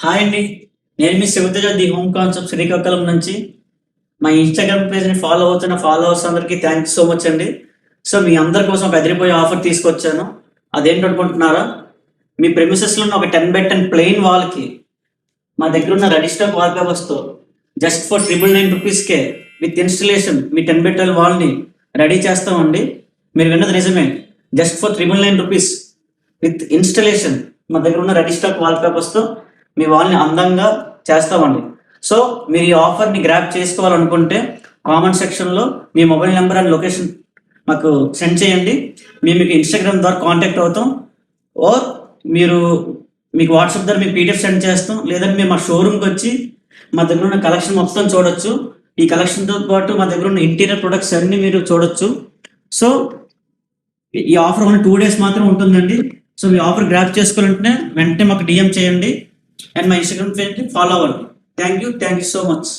Hi అండి, నేను మీ Shivateja the home concept Srikakulam నుంచి. మా ఇన్స్టాగ్రామ్ పేజ్ని ఫాలో అవుతున్న ఫాలోవర్స్ అందరికీ థ్యాంక్స్ సో మచ్ అండి. సో మీ అందరి కోసం ఒక అదిరిపోయే ఆఫర్ తీసుకొచ్చాను. అదేంటనుకుంటున్నారా? మీ ప్రెమిసెస్లో ఉన్న ఒక 10x10 ప్లెయిన్ వాల్కి మా దగ్గర ఉన్న రెడీ స్టాక్ వాల్ పేపర్స్తో జస్ట్ ఫర్ 999 రూపీస్కే విత్ ఇన్స్టలేషన్ మీ 10x12 వాల్ని రెడీ చేస్తామండి. మీరు విన్నది నిజమే, just for 999 rupees with installation మా దగ్గర ఉన్న రెడీ స్టాక్ వాల్ పేపర్స్తో మీ వాల్ని అందంగా చేస్తామండి. సో మీరు ఈ ఆఫర్ని గ్రాప్ చేసుకోవాలనుకుంటే కామెంట్ సెక్షన్లో మీ మొబైల్ నెంబర్ అండ్ లొకేషన్ మాకు సెండ్ చేయండి. మేము మీకు ఇన్స్టాగ్రామ్ ద్వారా కాంటాక్ట్ అవుతాం, ఓర్ మీకు వాట్సాప్ ద్వారా మీకు పీడిఎఫ్ సెండ్ చేస్తాం. లేదంటే మేము మా షోరూమ్కి వచ్చి మా దగ్గర ఉన్న కలెక్షన్ మొత్తం చూడొచ్చు. ఈ కలెక్షన్తో పాటు మా దగ్గర ఉన్న ఇంటీరియర్ ప్రొడక్ట్స్ అన్ని మీరు చూడొచ్చు. సో ఈ ఆఫర్ ఓన్లీ 2 days మాత్రం ఉంటుందండి. సో మీ ఆఫర్ గ్రాప్ చేసుకోవాలంటే వెంటనే మాకు డిఎం చేయండి అండ్ మా ఇన్స్టాగ్రామ్ పేజ్ని ఫాలో అవ్వండి. Thank you so much.